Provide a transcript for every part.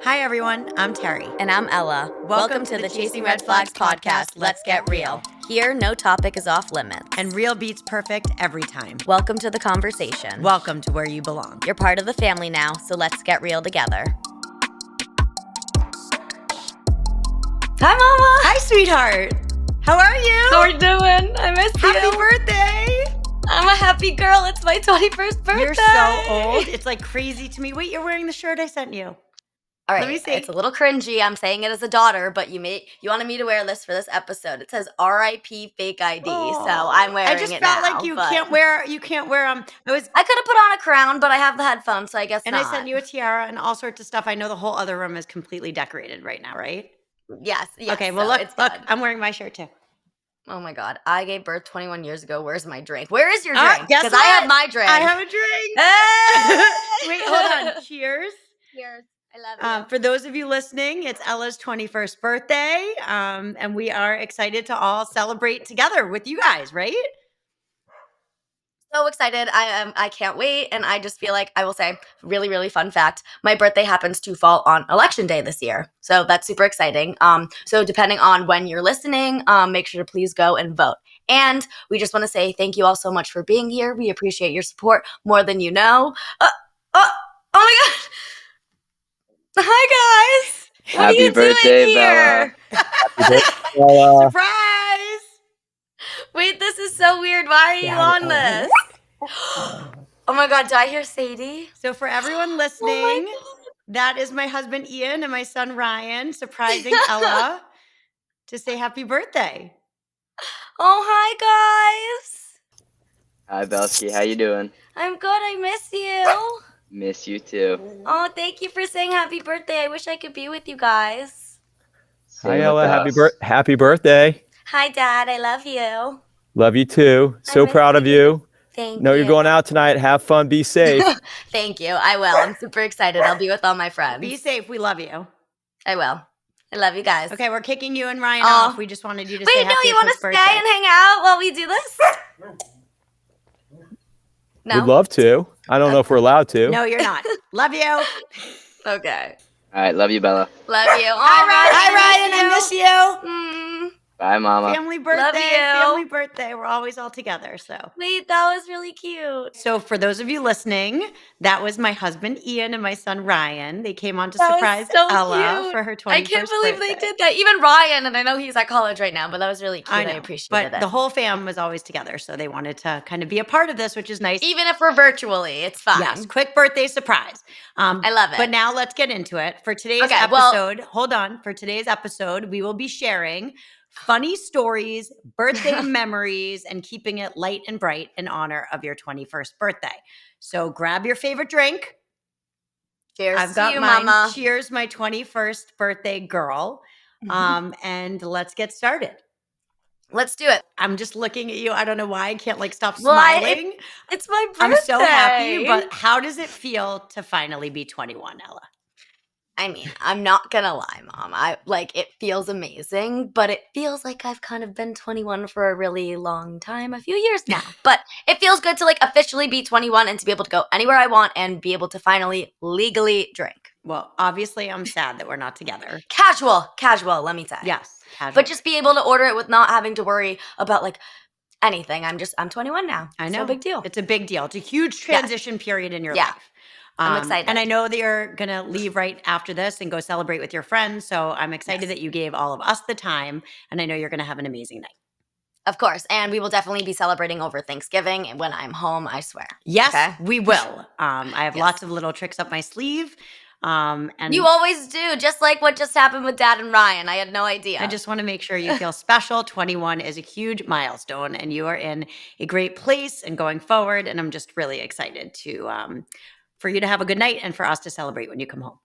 Hi, everyone. I'm Teri. And I'm Ella. Welcome to the Chasing Red Flags podcast. Let's get real. Here, no topic is off limits. And real beats perfect every time. Welcome to the conversation. Welcome to where you belong. You're part of the family now, so let's get real together. Hi, Mama. Hi, sweetheart. How are you? How are you doing? I miss you. Happy birthday. I'm a happy girl. It's my 21st birthday. You're so old. It's like crazy to me. Wait, you're wearing the shirt I sent you. All right, Let me see. It's a little cringy. I'm saying it as a daughter, but you wanted me to wear this for this episode. It says R.I.P. fake ID, so I'm wearing it now. I just felt like you can't wear I could have put on a crown, but I have the headphones, so I guess and not. I sent you a tiara and all sorts of stuff. I know the whole other room is completely decorated right now, right? Yes. Okay, well, so look, I'm wearing my shirt too. Oh my God. I gave birth 21 years ago. Where's my drink? Where is your drink? Guess Because what? I have my drink. I have a drink. Hey! Wait, hold on. Cheers. Cheers. I love you. For those of you listening, it's Ella's 21st birthday, and we are excited to all celebrate together with you guys, right? So excited. I can't wait. And I just feel like I will say, really, really fun fact. My birthday happens to fall on election day this year. So that's super exciting. So depending on when you're listening, make sure to please go and vote. And we just want to say thank you all so much for being here. We appreciate your support more than you know. Oh my God. Hi, guys. What Happy are you birthday, doing here? Bella. Surprise! Wait, this is so weird. Why are you on this? Oh my God, do I hear Sadie? So for everyone listening, that is my husband Ian and my son Ryan surprising Ella to say happy birthday. Oh, hi, guys. Hi, Belsky. How you doing? I'm good. I miss you. Miss you too. Oh, thank you for saying happy birthday. I wish I could be with you guys. Same Hi, Ella. with us. Happy birthday. Hi, Dad. I love you. Love you too. So miss proud of you. Thank Know you. you're going out tonight. Have fun. Be safe. Thank you. I will. I'm super excited. I'll be with all my friends. Be safe. We love you. I will. I love you guys. Okay, we're kicking you and Ryan off. We just wanted you to say Wait, no, happy you want to birthday. stay and hang out while we do this? No? We'd love to. I don't know if we're allowed to. No, you're not. Love you. Okay. All right, love you, Bella. Love you. Hi, Ryan. I miss you. Bye, Mama. Family birthday. Love you. Family birthday. We're always all together. So. Wait, that was really cute. So for those of you listening, that was my husband Ian and my son Ryan. They came on to That surprise was so Ella cute. for her 21st I can't believe birthday. they did that. Even Ryan, and I know he's at college right now, but that was really cute. I know, appreciated but it. the whole fam was always together, so they wanted to kind of be a part of this, which is nice. Even if we're virtually, it's fine. Yes, quick birthday surprise. I love it. But now let's get into it. For today's hold on. For today's episode, we will be sharing funny stories, birthday memories, and keeping it light and bright in honor of your 21st birthday. So grab your favorite drink. Cheers I've got to you, mine. Mama. Cheers, my 21st birthday girl. And let's get started. Let's do it. I'm just looking at you. I don't know why I can't stop smiling. It's my birthday. I'm so happy, but how does it feel to finally be 21, Ella? I mean, I'm not gonna lie, Mom. It feels amazing, but it feels like I've kind of been 21 for a really long time, a few years now. But it feels good to officially be 21 and to be able to go anywhere I want and be able to finally legally drink. Well, obviously, I'm sad that we're not together. Casual, let me say. Yes, casual. But just be able to order it with not having to worry about anything. I'm 21 now. I know. It's no big deal. It's a big deal. It's a huge transition period in your life. I'm excited. And I know that you're going to leave right after this and go celebrate with your friends. So I'm excited that you gave all of us the time. And I know you're going to have an amazing night. Of course. And we will definitely be celebrating over Thanksgiving when I'm home, I swear. Yes, we will. I have lots of little tricks up my sleeve. And you always do, just like what just happened with Dad and Ryan. I had no idea. I just want to make sure you feel special. 21 is a huge milestone and you are in a great place and going forward. And I'm just really excited to for you to have a good night and for us to celebrate when you come home.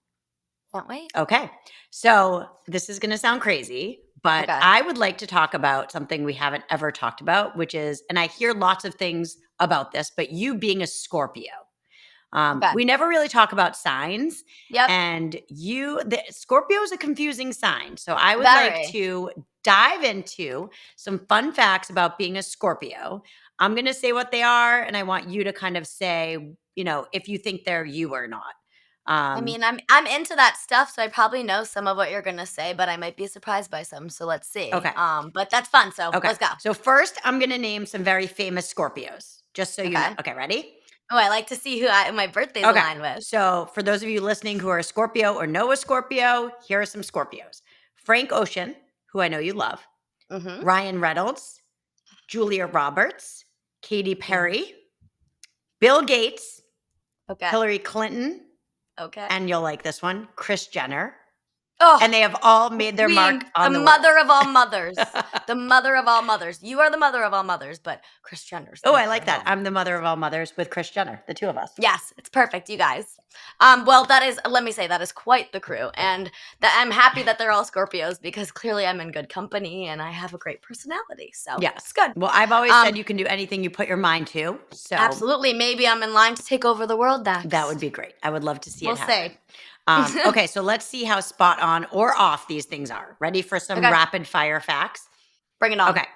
Can't wait. Okay. So this is going to sound crazy, but I would like to talk about something we haven't ever talked about, which is, and I hear lots of things about this, but you being a Scorpio. We never really talk about signs. Yep. And Scorpio is a confusing sign. So I would like to dive into some fun facts about being a Scorpio. I'm going to say what they are, and I want you to kind of say, if you think they're you or not. I mean, I'm into that stuff, so I probably know some of what you're gonna say, but I might be surprised by some. So let's see. Okay. But that's fun. So Okay. let's go. So first, I'm gonna name some very famous Scorpios, just so you know. Okay. Okay, ready? Oh, I like to see who my birthday's Okay. aligned with. So for those of you listening who are a Scorpio or know a Scorpio, here are some Scorpios: Frank Ocean, who I know you love, Mm-hmm. Ryan Reynolds, Julia Roberts, Katy Perry, Bill Gates, Okay. Hillary Clinton, Okay. and you'll like this one, Kris Jenner. Oh, And they have all made their mark Queen, on the the mother world. of all mothers. The mother of all mothers. You are the mother of all mothers, but Kris Jenner's the Oh, I mother like of that. all I'm the mother of all mothers with Kris Jenner, the two of us. Yes, it's perfect, you guys. Well, that is, let me say, that is quite the crew. And that I'm happy that they're all Scorpios because clearly I'm in good company and I have a great personality. So Yes. it's good. Well, I've always said you can do anything you put your mind to. So Absolutely. Maybe I'm in line to take over the world next. that would be great. I would love to see We'll it happen. see. Okay, so let's see how spot on or off these things are. Ready for some Okay. rapid fire facts? Bring it on. Okay.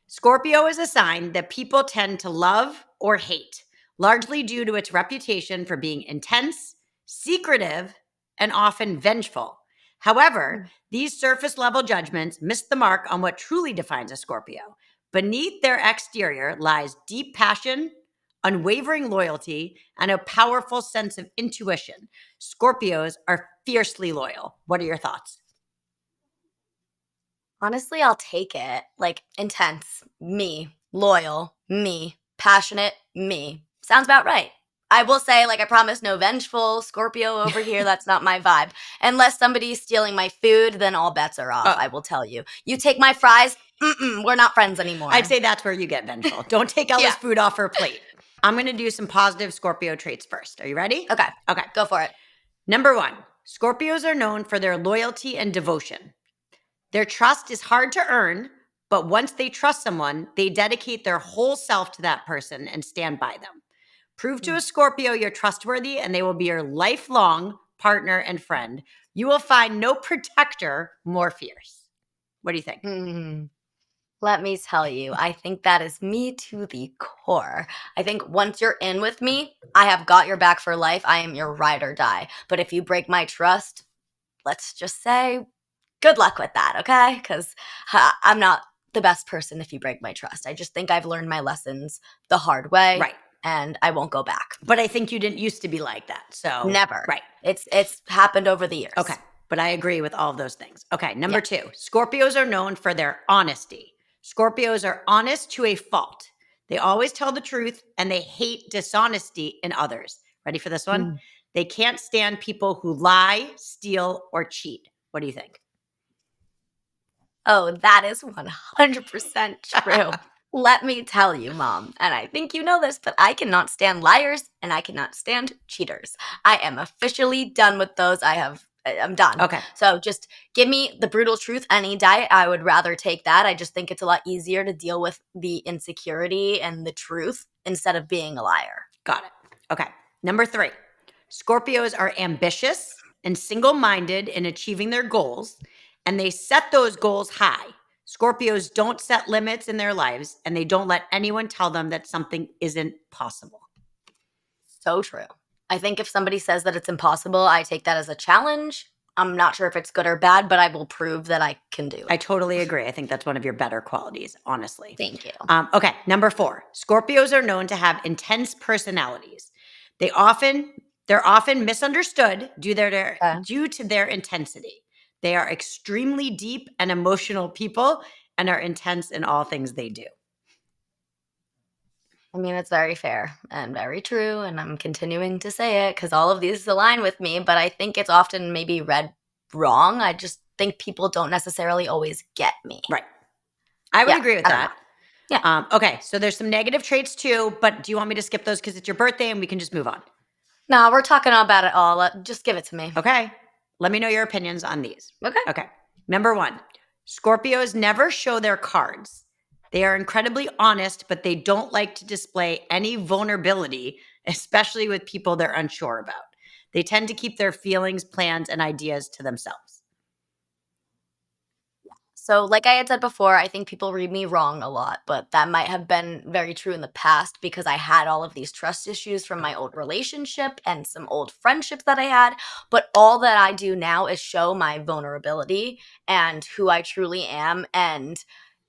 Scorpio is a sign that people tend to love or hate, largely due to its reputation for being intense, secretive, and often vengeful. However, these surface level judgments miss the mark on what truly defines a Scorpio. Beneath their exterior lies deep passion, unwavering loyalty, and a powerful sense of intuition. Scorpios are fiercely loyal. What are your thoughts? Honestly, I'll take it. Like, intense, me. Loyal, me. Passionate, me. Sounds about right. I will say, like, I promise no vengeful Scorpio over here. That's not my vibe. Unless somebody's stealing my food, then all bets are off, I will tell you. You take my fries, we're not friends anymore. I'd say that's where you get vengeful. Don't take Ella's food off her plate. I'm going to do some positive Scorpio traits first. Are you ready? Okay. Okay. Go for it. Number 1, Scorpios are known for their loyalty and devotion. Their trust is hard to earn, but once they trust someone, they dedicate their whole self to that person and stand by them. Prove to a Scorpio you're trustworthy and they will be your lifelong partner and friend. You will find no protector more fierce. What do you think? Let me tell you, I think that is me to the core. I think once you're in with me, I have got your back for life. I am your ride or die. But if you break my trust, let's just say good luck with that, okay? Because I'm not the best person if you break my trust. I just think I've learned my lessons the hard way. Right. And I won't go back. But I think you didn't used to be like that. So Never. Right. It's happened over the years. Okay. But I agree with all of those things. Okay. Number 2, Scorpios are known for their honesty. Scorpios are honest to a fault. They always tell the truth and they hate dishonesty in others. Ready for this one? They can't stand people who lie, steal, or cheat. What do you think? Oh, that is 100% true. Let me tell you, Mom, and I think you know this, but I cannot stand liars and I cannot stand cheaters. I am officially done with those. I'm done. Okay. So just give me the brutal truth any day. I would rather take that. I just think it's a lot easier to deal with the insecurity and the truth instead of being a liar. Got it. Okay. Number 3, Scorpios are ambitious and single-minded in achieving their goals, and they set those goals high. Scorpios don't set limits in their lives, and they don't let anyone tell them that something isn't possible. So true. I think if somebody says that it's impossible, I take that as a challenge. I'm not sure if it's good or bad, but I will prove that I can do it. I totally agree. I think that's one of your better qualities, honestly. Thank you. Okay, number 4. Scorpios are known to have intense personalities. They're often misunderstood due to their intensity. They are extremely deep and emotional people and are intense in all things they do. I mean, it's very fair and very true, and I'm continuing to say it because all of these align with me, but I think it's often maybe read wrong. I just think people don't necessarily always get me. Right. I would agree with that. Yeah. Okay, so there's some negative traits too, but do you want me to skip those because it's your birthday and we can just move on? No, we're talking about it all. Just give it to me. Okay. Let me know your opinions on these. Okay. Number 1, Scorpios never show their cards. They are incredibly honest, but they don't like to display any vulnerability, especially with people they're unsure about. They tend to keep their feelings, plans, and ideas to themselves. So like I had said before, I think people read me wrong a lot, but that might have been very true in the past because I had all of these trust issues from my old relationship and some old friendships that I had. But all that I do now is show my vulnerability and who I truly am, and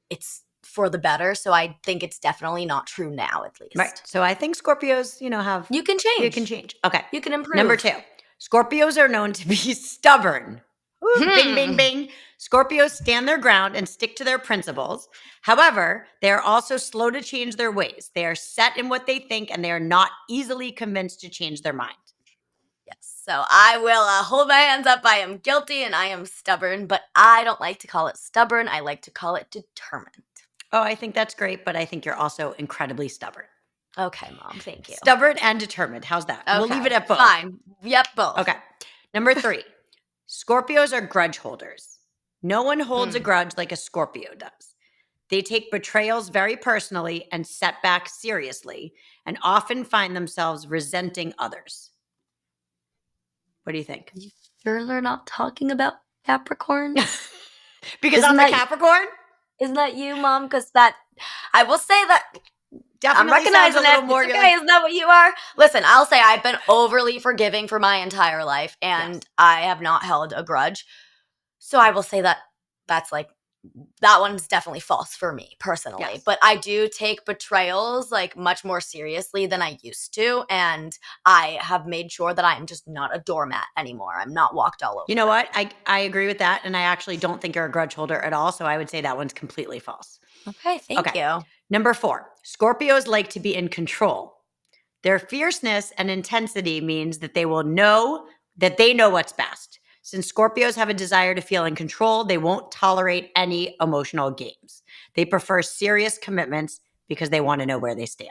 it's for the better. So I think it's definitely not true now, at least. Right. So I think Scorpios, have You can change. You can change. Okay. You can improve. Number 2. Scorpios are known to be stubborn. Ooh, bing, bing, bing. Scorpios stand their ground and stick to their principles. However, they are also slow to change their ways. They are set in what they think, and they are not easily convinced to change their mind. Yes. So I will hold my hands up. I am guilty and I am stubborn, but I don't like to call it stubborn. I like to call it determined. Oh, I think that's great, but I think you're also incredibly stubborn. Okay, Mom. Thank you. Stubborn and determined. How's that? Okay. We'll leave it at both. Fine. Yep, both. Okay. Number 3. Scorpios are grudge holders. No one holds a grudge like a Scorpio does. They take betrayals very personally and setbacks seriously, and often find themselves resenting others. What do you think? You sure they're not talking about Capricorn? Because I'm a Capricorn? Isn't that you, Mom? Because I will say that Definitely I'm recognizing sounds a little it. more. It's okay. Isn't that what you are? Listen, I'll say I've been overly forgiving for my entire life, and I have not held a grudge. So I will say that's like, that one's definitely false for me personally. Yes. But I do take betrayals like much more seriously than I used to, and I have made sure that I am just not a doormat anymore. I'm not walked all over. You know what? I agree with that, and I actually don't think you're a grudge holder at all, so I would say that one's completely false. Okay, thank you. Number 4, Scorpios like to be in control. Their fierceness and intensity means that they know what's best. Since Scorpios have a desire to feel in control, they won't tolerate any emotional games. They prefer serious commitments because they want to know where they stand.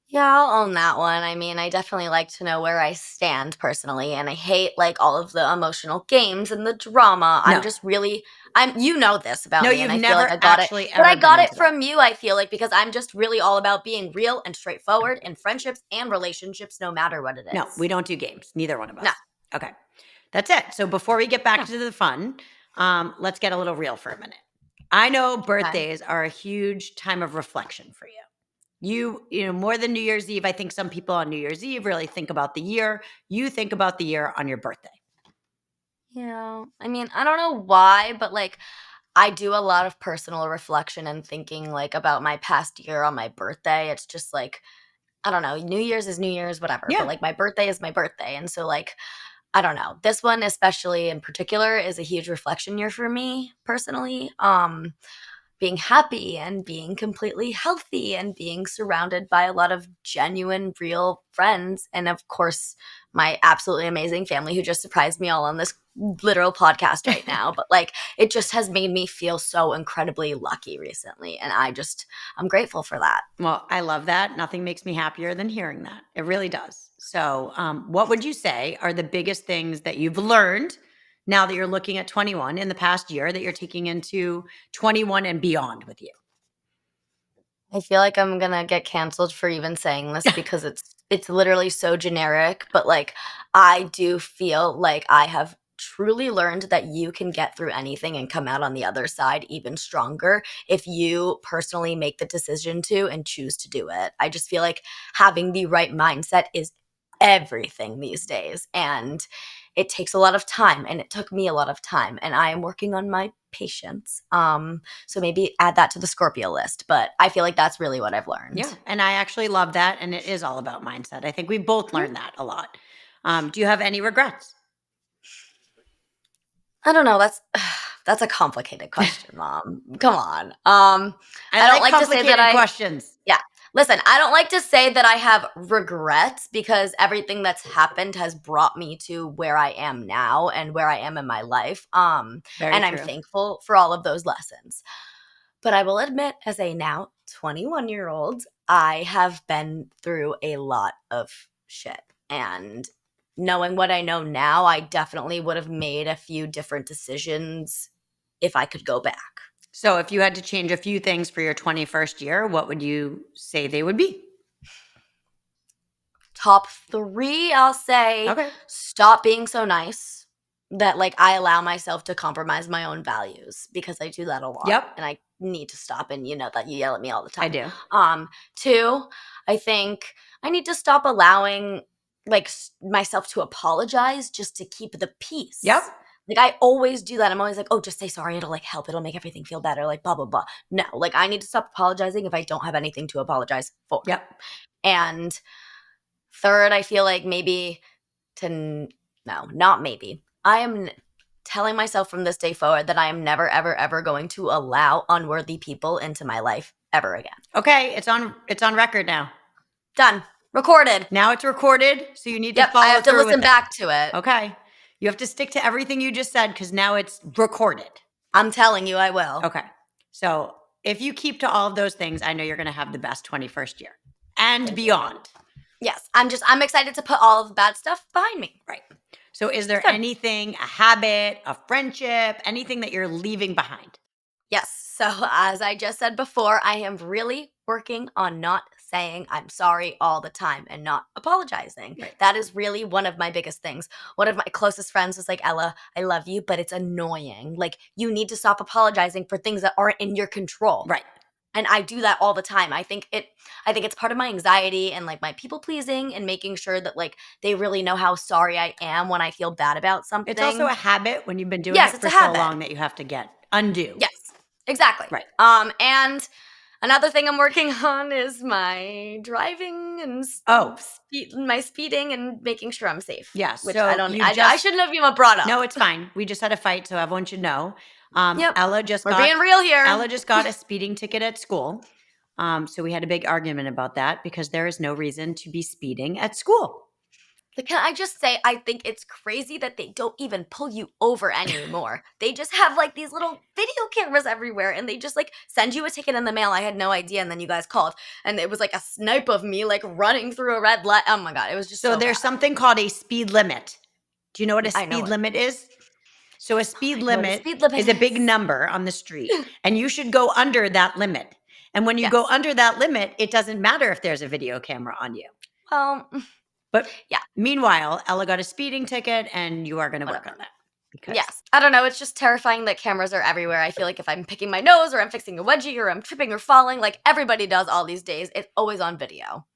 Yeah, I'll own that one. I mean, I definitely like to know where I stand personally, and I hate like all of the emotional games and the drama. No. I'm just really, you know this about No, me, you've and I never feel like I got actually it. ever But I got been it into from you, I feel like, because I'm just really all about being real and straightforward in friendships and relationships, no matter what it is. No, we don't do games. Neither one of us. No. Okay. That's it. So before we get back to the fun, let's get a little real for a minute. I know birthdays are a huge time of reflection for you. You know, more than New Year's Eve, I think some people on New Year's Eve really think about the year. You think about the year on your birthday. Yeah. I mean, I don't know why, but like I do a lot of personal reflection and thinking like about my past year on my birthday. It's just like, I don't know, New Year's is New Year's, whatever. Yeah. But like my birthday is my birthday. And so like, I don't know. This one especially in particular is a huge reflection year for me personally. Being happy and being completely healthy and being surrounded by a lot of genuine, real friends. And of course, my absolutely amazing family who just surprised me all on this literal podcast right now. But like, it just has made me feel so incredibly lucky recently. And I'm grateful for that. Well, I love that. Nothing makes me happier than hearing that. It really does. So, what would you say are the biggest things that you've learned now that you're looking at 21 in the past year that you're taking into 21 and beyond with you? I feel like I'm gonna get canceled for even saying this because it's literally so generic, but like I do feel like I have truly learned that you can get through anything and come out on the other side even stronger if you personally make the decision to and choose to do it. I just feel like having the right mindset is everything these days, and it takes a lot of time, and it took me a lot of time, and I am working on my patience. So maybe add that to the Scorpio list, but I feel like that's really what I've learned. Yeah, and I actually love that, and it is all about mindset. I think we both learned that a lot. Do you have any regrets? I don't know. That's a complicated question, Mom. Come on. I don't like to say that questions. Yeah. Listen, I don't like to say that I have regrets because everything that's happened has brought me to where I am now and where I am in my life. And I'm thankful for all of those lessons. But I will admit, as a now 21-year-old, I have been through a lot of shit. And knowing what I know now, I definitely would have made a few different decisions if I could go back. So if you had to change a few things for your 21st year, what would you say they would be? Top 3, I'll say stop being so nice. that like I allow myself to compromise my own values because I do that a lot. Yep. And I need to stop, and you know that you yell at me all the time. I do. 2, I think I need to stop allowing like myself to apologize just to keep the peace. Yep. Like I always do that. I'm always like, oh, just say sorry. It'll like help. It'll make everything feel better. Like blah, blah, blah. No, like I need to stop apologizing if I don't have anything to apologize for. Yep. And 3rd, I feel like maybe no, not maybe. I am telling myself from this day forward that I am never, ever, ever going to allow unworthy people into my life ever again. Okay, it's on record now. Done. Recorded. Now it's recorded, so you need to follow I have to through listen with back to it. Okay. You have to stick to everything you just said because now it's recorded. I'm telling you I will. Okay. So if you keep to all of those things, I know you're going to have the best 21st year and beyond. Yes. I'm excited to put all of the bad stuff behind me. Right. So is there anything, a habit, a friendship, anything that you're leaving behind? Yes. So as I just said before, I am really working on not saying I'm sorry all the time and not apologizing. Right. That is really one of my biggest things. One of my closest friends was like, Ella, I love you, but it's annoying. Like you need to stop apologizing for things that aren't in your control. Right. And I do that all the time. I think it's part of my anxiety and like my people pleasing and making sure that like they really know how sorry I am when I feel bad about something. It's also a habit when you've been doing Yes, it it's for a so habit. long that you have to undo. Yes, exactly. Right. And another thing I'm working on is my driving and my speeding and making sure I'm safe. Yes. Which so I shouldn't have even brought up. No, it's fine. We just had a fight, so everyone should know. Yep. We're being real here. Ella just got a speeding ticket at school. So we had a big argument about that because there is no reason to be speeding at school. Can I just say, I think it's crazy that they don't even pull you over anymore. They just have like these little video cameras everywhere and they just like send you a ticket in the mail. I had no idea. And then you guys called and it was like a snipe of me like running through a red light. Oh my God. It was just so there's bad. something called a speed limit. Do you know what a speed limit is? So a speed limit is a big number on the street and you should go under that limit. And when you go under that limit, it doesn't matter if there's a video camera on you. Well, but yeah. Meanwhile, Ella got a speeding ticket and you are going to work on that. Yes. I don't know. It's just terrifying that cameras are everywhere. I feel like if I'm picking my nose or I'm fixing a wedgie or I'm tripping or falling, like everybody does all these days, it's always on video.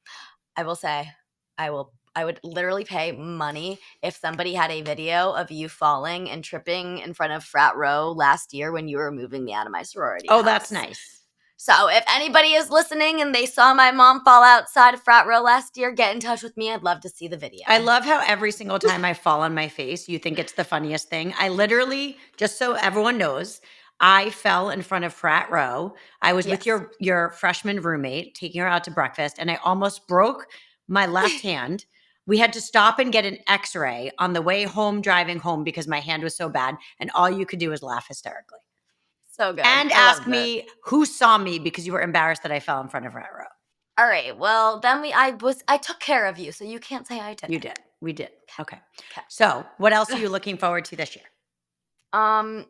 I will say, I would literally pay money if somebody had a video of you falling and tripping in front of frat row last year when you were moving me out of my sorority house. That's nice. So if anybody is listening and they saw my mom fall outside of frat row last year, get in touch with me. I'd love to see the video. I love how every single time I fall on my face, you think it's the funniest thing. I literally, just so everyone knows, I fell in front of frat row. I was with your freshman roommate, taking her out to breakfast, and I almost broke my left hand. We had to stop and get an x-ray on the way home, driving home, because my hand was so bad, and all you could do was laugh hysterically. So good. And ask me who saw me because you were embarrassed that I fell in front of frat row. All right. Well, then I took care of you, so you can't say I didn't. You did. We did. Okay. So what else are you looking forward to this year?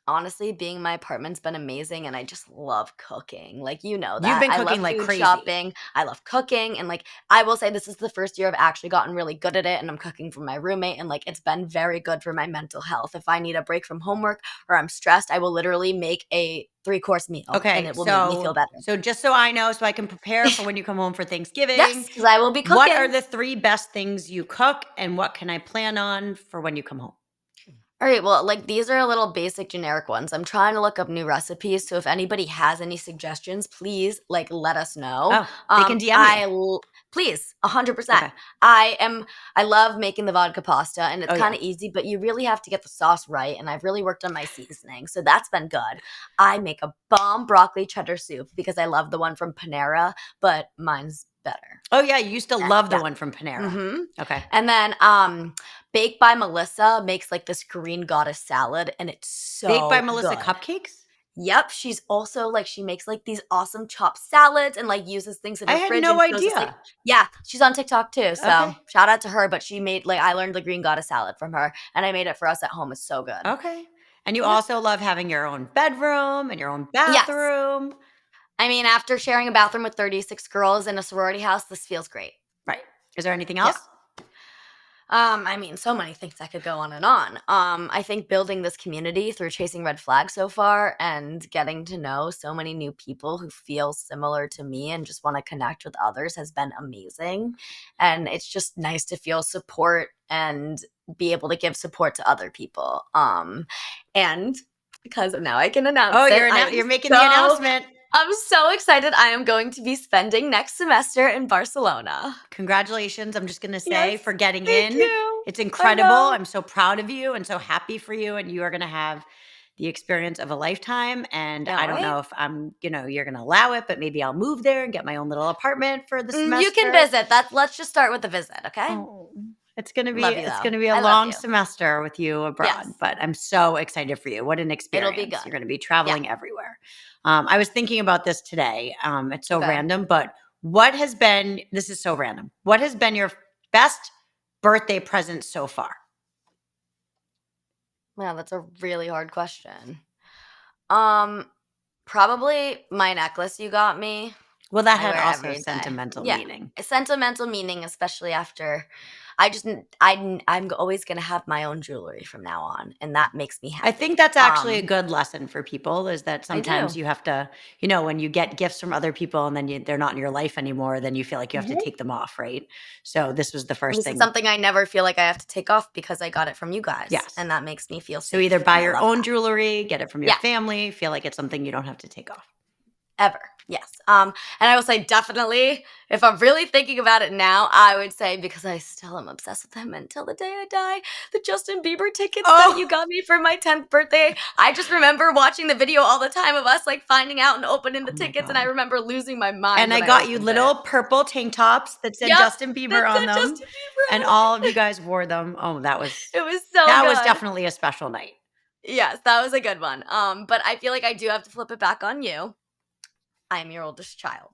Honestly, being in my apartment's been amazing, and I just love cooking. Like, you know that. You've been I cooking love like food crazy. Shopping. I love cooking, and like I will say, this is the first year I've actually gotten really good at it, and I'm cooking for my roommate, and like it's been very good for my mental health. If I need a break from homework or I'm stressed, I will literally make a 3-course meal. Okay, and it will make me feel better. So just so I know, so I can prepare for when you come home for Thanksgiving. Yes, because I will be cooking. What are the 3 best things you cook, and what can I plan on for when you come home? All right, well, like these are a little basic generic ones. I'm trying to look up new recipes, so if anybody has any suggestions, please like let us know. Oh, they can DM me. Please, 100%. Okay. I love making the vodka pasta, and it's kind of easy, but you really have to get the sauce right, and I've really worked on my seasoning, so that's been good. I make a bomb broccoli cheddar soup because I love the one from Panera, but mine's better. Oh yeah, you used to love the one from Panera. Mm-hmm. Okay. And then Baked by Melissa makes like this green goddess salad, and it's so Baked by Melissa good. cupcakes? Yep, she's also like she makes like these awesome chopped salads and like uses things in her fridge. I had no and shows us, idea. Yeah, she's on TikTok too. So Okay. shout out to her. But she made like I learned the green goddess salad from her, and I made it for us at home. It's so good. Okay. And you also love having your own bedroom and your own bathroom. Yes. I mean, after sharing a bathroom with 36 girls in a sorority house, this feels great. Right. Is there anything else? I mean, so many things I could go on and on. I think building this community through Chasing Red Flags so far and getting to know so many new people who feel similar to me and just want to connect with others has been amazing. And it's just nice to feel support and be able to give support to other people. And because now I can announce it. You're making the announcement. I'm so excited. I am going to be spending next semester in Barcelona. Congratulations. I'm just going to say for getting Thank in. you. It's incredible. I'm so proud of you and so happy for you. And you are going to have the experience of a lifetime. And I don't know if you're going to allow it, but maybe I'll move there and get my own little apartment for the semester. You can visit. Let's just start with the visit, okay? Oh, it's going to be I a long semester with you abroad, but I'm so excited for you. What an experience. It'll be good. You're going to be traveling everywhere. I was thinking about this today. It's so random, but this is so random. What has been your best birthday present so far? Wow, that's a really hard question. Probably my necklace you got me. Well, that had also sentimental meaning. A sentimental meaning, especially after I'm always going to have my own jewelry from now on, and that makes me happy. I think that's actually a good lesson for people is that sometimes you have to, when you get gifts from other people and then they're not in your life anymore, then you feel like you have to take them off, right? So this was the first thing. This is something I never feel like I have to take off because I got it from you guys. Yes. And that makes me feel safe. So either buy your own jewelry, get it from your family, feel like it's something you don't have to take off. Ever. Yes. And I will say definitely, if I'm really thinking about it now, I would say, because I still am obsessed with him until the day I die, the Justin Bieber tickets that you got me for my 10th birthday. I just remember watching the video all the time of us like finding out and opening the tickets, and I remember losing my mind. And I got you little purple tank tops that said Justin Bieber on them. And all of you guys wore them. Oh, it was definitely a special night. Yes, that was a good one. But I feel like I do have to flip it back on you. I am your oldest child.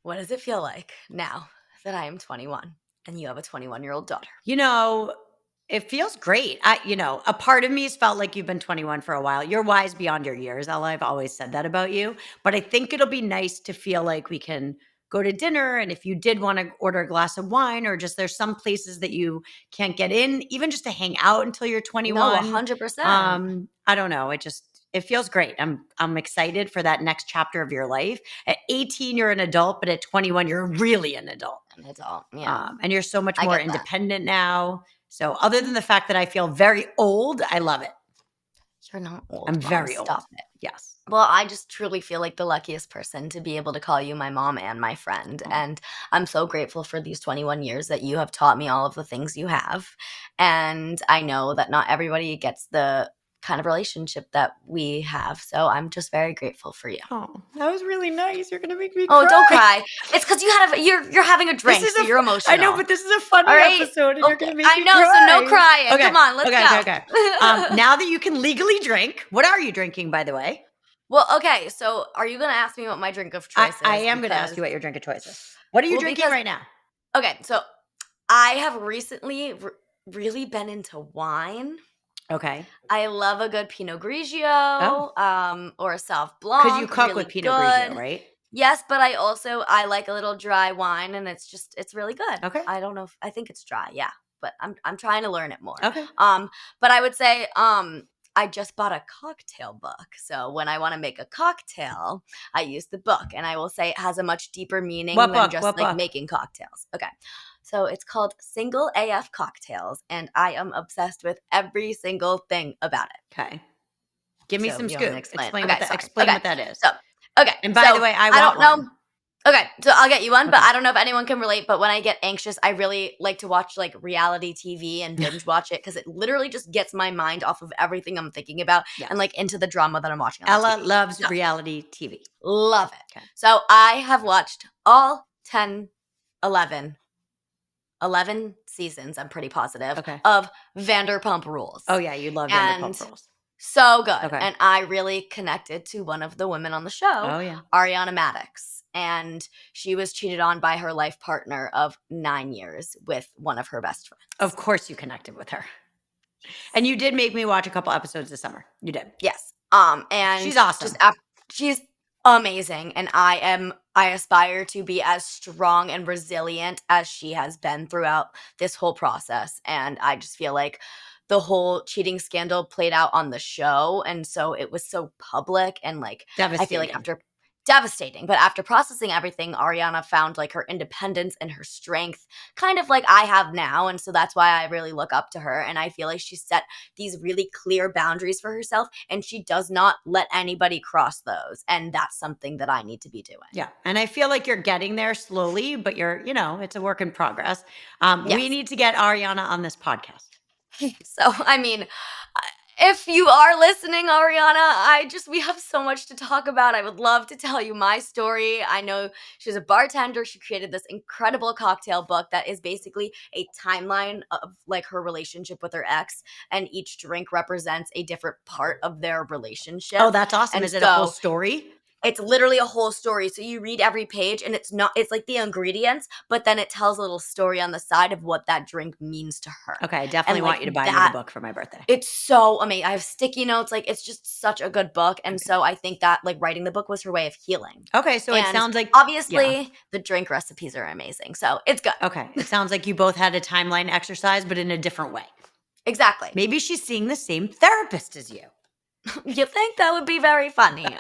What does it feel like now that I am 21 and you have a 21-year-old daughter? It feels great. A part of me has felt like you've been 21 for a while. You're wise beyond your years, Ella. I've always said that about you. But I think it'll be nice to feel like we can go to dinner. And if you did want to order a glass of wine or just there's some places that you can't get in, even just to hang out until you're 21. No, 100%. I don't know. It feels great. I'm excited for that next chapter of your life. At 18, you're an adult, but at 21, you're really an adult. An adult, yeah. And you're so much more independent now. So other than the fact that I feel very old, I love it. You're not old. I'm very old. Stop it. Yes. Well, I just truly feel like the luckiest person to be able to call you my mom and my friend. And I'm so grateful for these 21 years that you have taught me all of the things you have. And I know that not everybody gets the kind of relationship that we have. So I'm just very grateful for you. Oh, that was really nice. You're gonna make me cry. Oh, don't cry. It's because you're having a drink, so you're emotional. I know, but this is a funny episode, and you're gonna make me cry. I know, so no crying. Okay. Come on, let's go. Okay. Now that you can legally drink, what are you drinking, by the way? Well, okay. So are you gonna ask me what my drink of choice is? I am gonna ask you what your drink of choice is. What are you drinking right now? Okay, so I have recently really been into wine. Okay. I love a good Pinot Grigio, or a Sauv Blanc. Because you cook with Pinot Grigio, right? Yes, but I like a little dry wine, and it's really good. Okay. I don't know I think it's dry, yeah, but I'm trying to learn it more. Okay. But I would say I just bought a cocktail book. So when I want to make a cocktail, I use the book, and I will say it has a much deeper meaning than just making cocktails. Okay. So it's called Single AF Cocktails, and I am obsessed with every single thing about it. Okay. Give me some scoop. Explain what that is. So, okay. And by the way, I don't know. Okay, so I'll get you one, but I don't know if anyone can relate, but when I get anxious, I really like to watch like reality TV and binge watch it because it literally just gets my mind off of everything I'm thinking about and like into the drama that I'm watching on Ella TV. loves reality TV. Love it. Okay. So I have watched all 11 seasons, I'm pretty positive, of Vanderpump Rules. Oh, yeah, you love Vanderpump Rules. So good. Okay. And I really connected to one of the women on the show, Ariana Madix. And she was cheated on by her life partner of 9 years with one of her best friends. Of course you connected with her. And you did make me watch a couple episodes this summer. You did. Yes. And she's awesome. She's amazing, and I aspire to be as strong and resilient as she has been throughout this whole process, and I just feel like the whole cheating scandal played out on the show, and so it was so public, and, like, I feel like Devastating. after devastating, but after processing everything, Ariana found, like, her independence and her strength kind of like I have now, and so that's why I really look up to her, and I feel like she set these really clear boundaries for herself, and she does not let anybody cross those, and that's something that I need to be doing. Yeah. And I feel like you're getting there slowly, but it's a work in progress. We Yes. need to get Ariana on this podcast. So, I mean, if you are listening, Ariana, we have so much to talk about. I would love to tell you my story. I know she's a bartender. She created this incredible cocktail book that is basically a timeline of like her relationship with her ex, and each drink represents a different part of their relationship. Oh, that's awesome. And Is it a whole so story? it's literally a whole story. So you read every page and it's like the ingredients, but then it tells a little story on the side of what that drink means to her. Okay, I definitely And want like you to buy me the that, book for my birthday. it's so amazing. I have sticky notes. Like, it's just such a good book. And so I think that like writing the book was her way of healing. Okay, so it And sounds like obviously the drink recipes are amazing. So it's good. Okay, it sounds like you both had a timeline exercise, but in a different way. Exactly. Maybe she's seeing the same therapist as you. You think that would be very funny.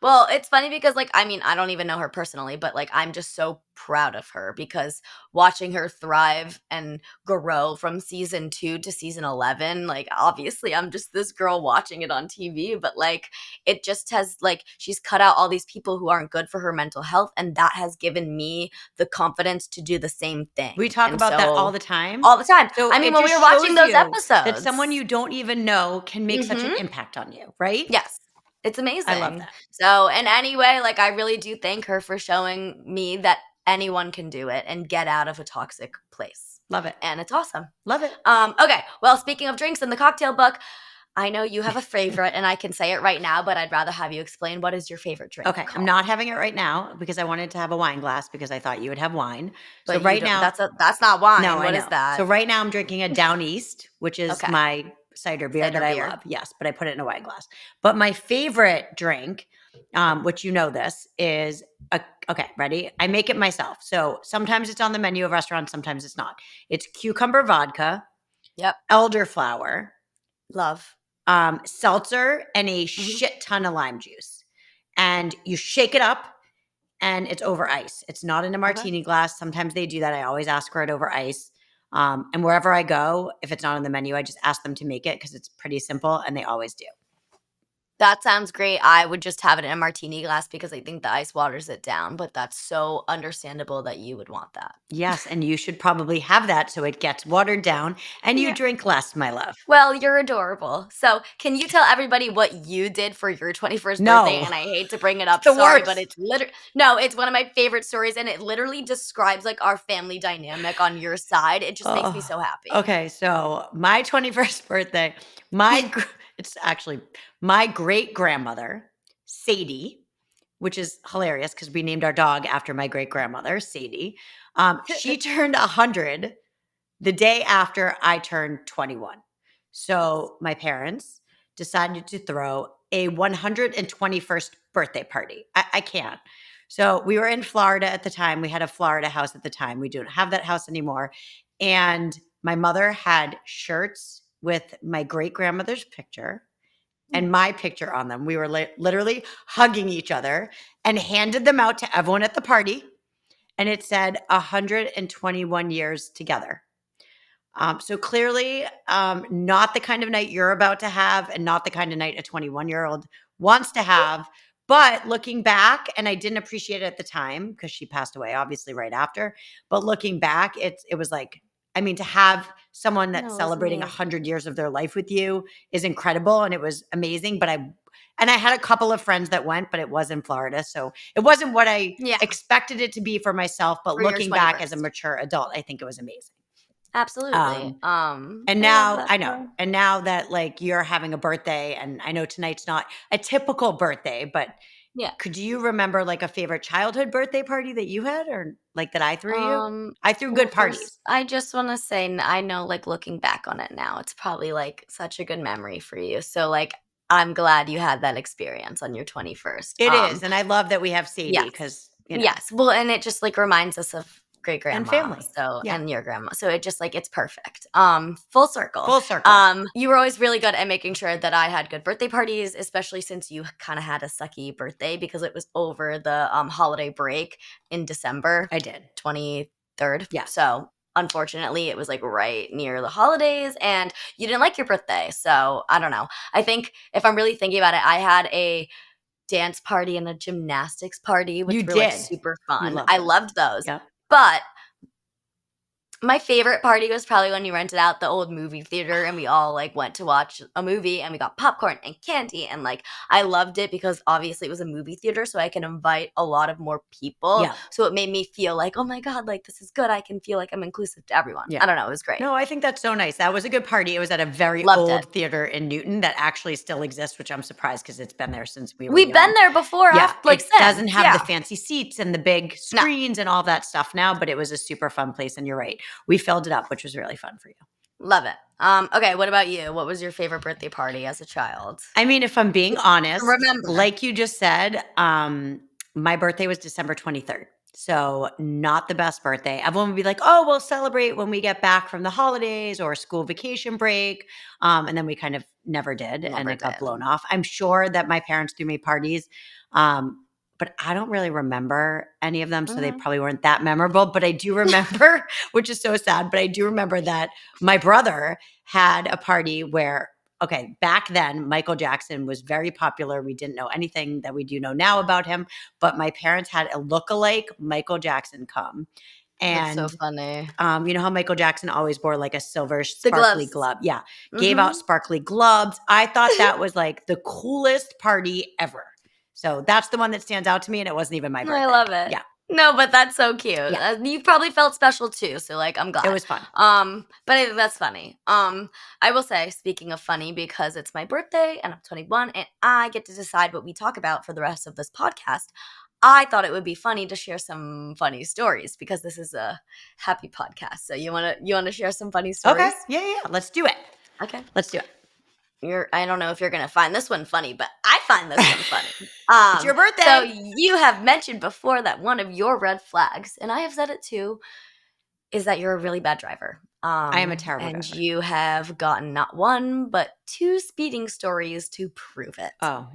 Well, it's funny because like I mean, I don't even know her personally, but like I'm just so proud of her because watching her thrive and grow from season 2 to season 11, like obviously I'm just this girl watching it on TV, but like it just has like she's cut out all these people who aren't good for her mental health, and that has given me the confidence to do the same thing. We talk And about that all so the time. all the time. So I mean, it when we just were watching shows those you episodes, that someone you don't even know can make such an Mhm. impact on you, right? Yes. It's amazing. I love that. So, in any way, like I really do thank her for showing me that anyone can do it and get out of a toxic place. Love it. And it's awesome. Love it. Okay. Well, speaking of drinks in the cocktail book, I know you have a favorite and I can say it right now, but I'd rather have you explain what is your favorite drink. Okay, I'm not having it right now because I wanted to have a wine glass because I thought you would have wine. But so right now, that's not wine. no, What I is know. that? So right now I'm drinking a Down East, which is Okay. my cider beer Cider that I beer. love. Yes, but I put it in a wine glass. But my favorite drink, which you know this, is okay, ready? I make it myself. So sometimes it's on the menu of restaurants, sometimes it's not. It's cucumber vodka, Yep. elderflower, Love. seltzer, and a shit ton of lime juice. And you shake it up and it's over ice. It's not in a martini glass. Sometimes they do that. I always ask for it over ice. And wherever I go, if it's not on the menu, I just ask them to make it because it's pretty simple and they always do. That sounds great. I would just have it in a martini glass because I think the ice waters it down, but that's so understandable that you would want that. Yes, and you should probably have that so it gets watered down and you Yeah. drink less, my love. Well, you're adorable. So, can you tell everybody what you did for your 21st No. birthday? And I hate to bring it up, It's the sorry, worst. but it's it's one of my favorite stories, and it literally describes like our family dynamic on your side. It just makes me so happy. Okay, so my 21st birthday, it's actually my great grandmother, Sadie, which is hilarious because we named our dog after my great grandmother, Sadie. She turned 100 the day after I turned 21. So my parents decided to throw a 121st birthday party. I can't. So we were in Florida at the time. We had a Florida house at the time. We don't have that house anymore. And my mother had shirts with my great grandmother's picture and my picture on them. We were literally hugging each other and handed them out to everyone at the party. And it said 121 years together. So clearly, not the kind of night you're about to have and not the kind of night a 21-year-old wants to have. But looking back, and I didn't appreciate it at the time because she passed away obviously right after. But looking back, it was like, I mean, to have someone that's celebrating 100 years of their life with you is incredible. And it was amazing. But I had a couple of friends that went, but it was in Florida. So it wasn't what I expected it to be for myself. But For your looking back as a 21st. mature adult, I think it was amazing. Absolutely. And now I know. And now that like you're having a birthday, and I know tonight's not a typical birthday, but Yeah. could you remember like a favorite childhood birthday party that you had, or like that I threw you? I threw good parties. First, I just want to say, I know, like looking back on it now, it's probably like such a good memory for you. So, like, I'm glad you had that experience on your 21st. It is, and I love that we have Sadie because Yes. Well, and it just like reminds us of great grandma and family. And your grandma. So it just like it's perfect. Full circle. Full circle. You were always really good at making sure that I had good birthday parties, especially since you kind of had a sucky birthday because it was over the holiday break in December. I did. 23rd. Yeah. So unfortunately, it was like right near the holidays and you didn't like your birthday. So I don't know. I think if I'm really thinking about it, I had a dance party and a gymnastics party, which were like super fun. I loved those. Yep. But my favorite party was probably when you rented out the old movie theater and we all like went to watch a movie and we got popcorn and candy and like I loved it because obviously it was a movie theater so I can invite a lot of more people. Yeah. So it made me feel like, oh my God, like this is good. I can feel like I'm inclusive to everyone. Yeah. I don't know. It was great. No, I think that's so nice. That was a good party. It was at a very Loved old it. theater in Newton that actually still exists, which I'm surprised because it's been there since we were We've young. been there before. Yeah, like it doesn't have the fancy seats and the big screens and all that stuff now, but it was a super fun place. And you're right. We filled it up, which was really fun for you. Love it. Okay, what about you? What was your favorite birthday party as a child? I mean, if I'm being honest, Remember. like you just said, my birthday was December 23rd. So not the best birthday. Everyone would be like, oh, we'll celebrate when we get back from the holidays or school vacation break. And then we kind of never did. And it got blown off. I'm sure that my parents threw me parties. But I don't really remember any of them. So they probably weren't that memorable. But I do remember, which is so sad, but I do remember that my brother had a party where, okay, back then, Michael Jackson was very popular. We didn't know anything that we do know now about him, but my parents had a lookalike Michael Jackson come. And that's so funny. You know how Michael Jackson always wore like a silver sparkly glove? Yeah. Gave out sparkly gloves. I thought that was like the coolest party ever. So that's the one that stands out to me, and it wasn't even my birthday. I love it. Yeah. No, but that's so cute. Yeah. You probably felt special too, so like I'm glad. It was fun. But I think that's funny. I will say, speaking of funny, because it's my birthday and I'm 21 and I get to decide what we talk about for the rest of this podcast, I thought it would be funny to share some funny stories because this is a happy podcast. So you wanna share some funny stories? Okay. Yeah. Let's do it. Okay. Let's do it. I don't know if you're gonna find this one funny, but I find this one funny. It's your birthday. So you have mentioned before that one of your red flags, and I have said it too, is that you're a really bad driver. I am a terrible and driver. you have gotten not one but 2 speeding stories to prove it. Oh.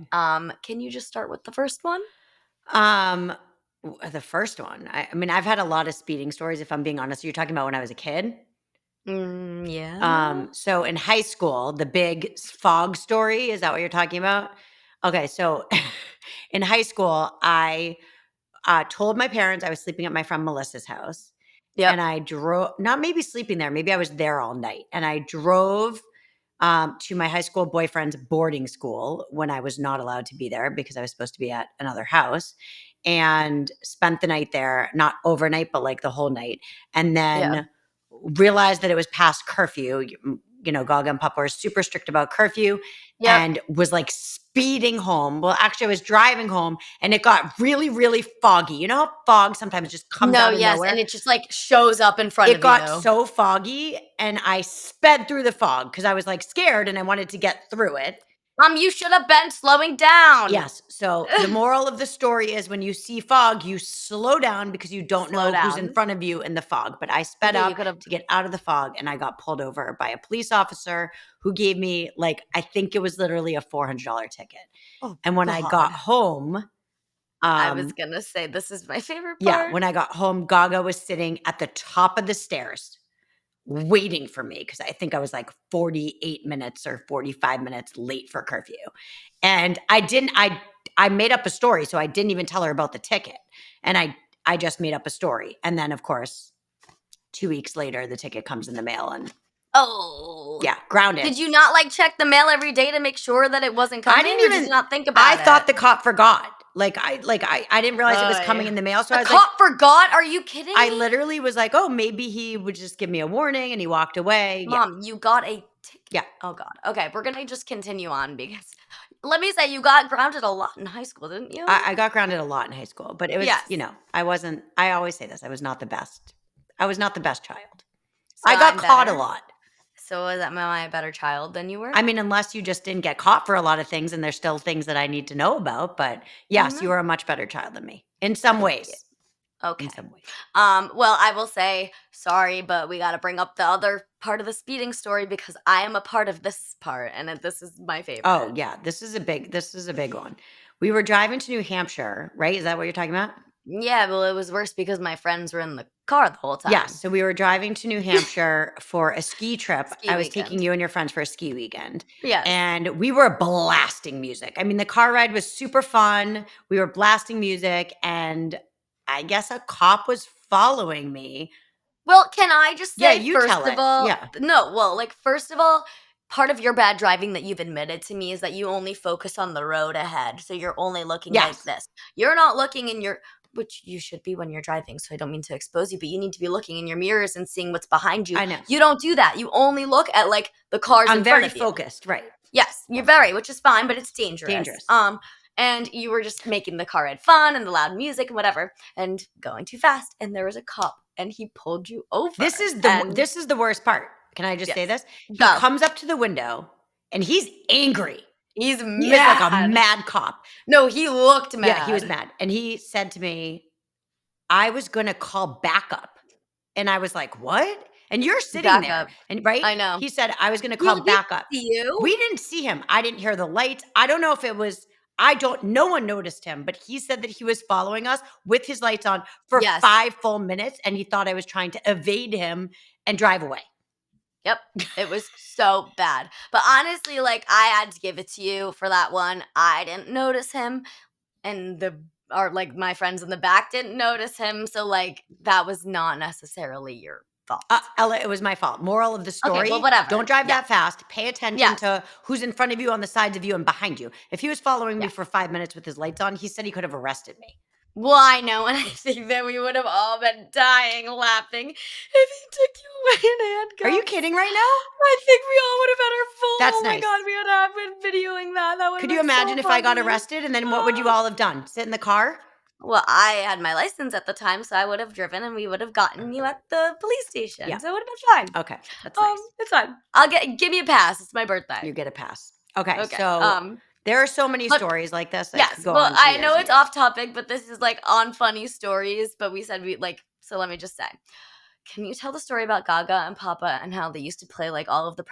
Can you just start with the first one? The first one. I mean, I've had a lot of speeding stories. If I'm being honest, you're talking about when I was a kid. Yeah. So in high school, the big fog story, is that what you're talking about? Okay, so in high school, I told my parents I was sleeping at my friend Melissa's house. Yep. And I drove, not maybe sleeping there, maybe I was there all night. And I drove to my high school boyfriend's boarding school when I was not allowed to be there because I was supposed to be at another house, and spent the night there, not overnight, but like the whole night. And then realized that it was past curfew. You know, Gaga and Papa were super strict about curfew, and was like speeding home. Well, actually, I was driving home, and it got really, really foggy. You know how fog sometimes just comes out of nowhere? And it just like shows up in front of you. It got so foggy, and I sped through the fog because I was like scared and I wanted to get through it. You should have been slowing down. Yes. So the moral of the story is when you see fog, you slow down because you don't know who's in front of you in the fog. But I sped up to get out of the fog, and I got pulled over by a police officer who gave me like, I think it was literally a $400 ticket. Oh, and when I got home, I was going to say, this is my favorite part. Yeah. When I got home, Gaga was sitting at the top of the stairs waiting for me because I think I was like 48 minutes or 45 minutes late for curfew. And I made up a story, so I didn't even tell her about the ticket. And I just made up a story. And then, of course, 2 weeks later, the ticket comes in the mail and grounded. Did you not like check the mail every day to make sure that it wasn't coming? I didn't even did you not think about it. I thought the cop forgot. I didn't realize it was coming in the mail. So I was like, cop forgot? Are you kidding? I literally was like, oh, maybe he would just give me a warning, and he walked away. Mom, you got a ticket. Yeah. Oh God. Okay, we're gonna just continue on because let me say you got grounded a lot in high school, didn't you? I got grounded a lot in high school, but it was, I always say this, I was not the best. I was not the best child. I got caught a lot. So am I a better child than you were? I mean, unless you just didn't get caught for a lot of things and there's still things that I need to know about. But yes, you No. are a much better child than me in some Thank you. ways. Okay. In some ways. Well, I will say sorry, but we got to bring up the other part of the speeding story because I am a part of this part, and this is my favorite. Oh yeah, this is a big one. We were driving to New Hampshire, right? Is that what you're talking about? Yeah, well, it was worse because my friends were in the car the whole time. Yes. So we were driving to New Hampshire for a ski trip. Ski I was taking weekend. you and your friends for a ski weekend. Yes. And we were blasting music. I mean, the car ride was super fun. We were blasting music, and I guess a cop was following me. Well, can I just Yeah, say, you first tell of it. all, Yeah. no, well, like, first of all, part of your bad driving that you've admitted to me is that you only focus on the road ahead. So you're only looking like Yes. this. You're not looking in your, which you should be when you're driving. So I don't mean to expose you, but you need to be looking in your mirrors and seeing what's behind you. I know. You don't do that. You only look at like the cars I'm in front very of you. focused, right? Yes, you're very, which is fine, but it's dangerous. Dangerous. And you were just making the car ride fun and the loud music and whatever, and going too fast. And there was a cop, and he pulled you over. This is the worst part. Can I just say this? He Go. comes up to the window, and he's angry. He's He's like a mad cop. No, he looked mad. Yeah, he was mad. And he said to me, I was going to call backup. And I was like, what? And you're sitting there. And right? I know. He said, I was going to call backup. See you? We didn't see him. I didn't hear the lights. I don't know if it was, no one noticed him, but he said that he was following us with his lights on for 5 full minutes. And he thought I was trying to evade him and drive away. Yep. It was so bad. But honestly, like, I had to give it to you for that one. I didn't notice him. And like my friends in the back didn't notice him. So like that was not necessarily your fault. Ella, it was my fault. Moral of the story. Okay, well, whatever. Don't drive that fast. Pay attention to who's in front of you, on the sides of you, and behind you. If he was following me for 5 minutes with his lights on, he said he could have arrested me. Well, I know, and I think that we would have all been dying laughing if he took you away in handcuffs. Are you kidding right now? I think we all would have had our phone. That's oh nice. my God, we would have been videoing that. That would. Could you imagine if I got arrested, and then what would you all have done? Sit in the car? Well, I had my license at the time, so I would have driven, and we would have gotten you at the police station. Yeah. So it would have been fine. Okay, that's nice. It's fine. Give me a pass. It's my birthday. You get a pass. Okay. So there are so many stories like this. Yes. Well, I know it's off topic, but this is like on funny stories. But we said so let me just say, can you tell the story about Gaga and Papa and how they used to play like all of the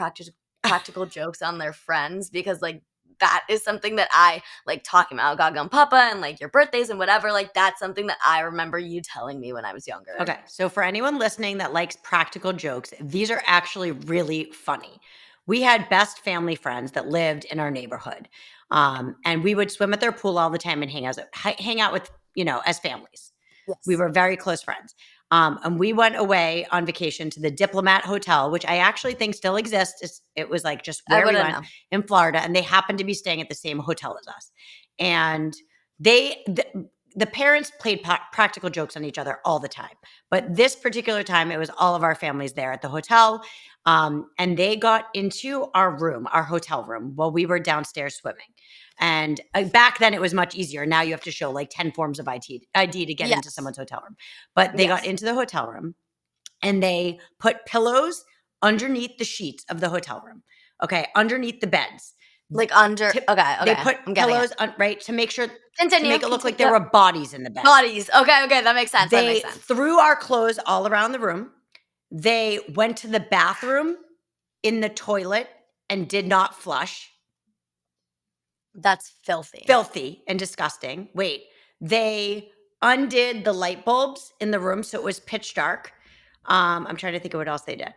practical jokes on their friends? Because like that is something that I like talking about Gaga and Papa and like your birthdays and whatever. Like that's something that I remember you telling me when I was younger. Okay. So for anyone listening that likes practical jokes, these are actually really funny. We had best family friends that lived in our neighborhood. And we would swim at their pool all the time and hang out with, as families. Yes. We were very close friends. And we went away on vacation to the Diplomat Hotel, which I actually think still exists. It was like just where we went in Florida, and they happened to be staying at the same hotel as us. And the parents played practical jokes on each other all the time. But this particular time, it was all of our families there at the hotel. And they got into our hotel room, while we were downstairs swimming. And back then it was much easier. Now you have to show like 10 forms of ID to get into someone's hotel room. But they got into the hotel room, and they put pillows underneath the sheets of the hotel room. Okay. Underneath the beds. Like under, okay. They put pillows right to make sure, to make it look like there were bodies in the bed. Bodies. Okay. That makes sense. They threw our clothes all around the room. They went to the bathroom in the toilet and did not flush. That's filthy. Filthy and disgusting. Wait, they undid the light bulbs in the room so it was pitch dark. I'm trying to think of what else they did.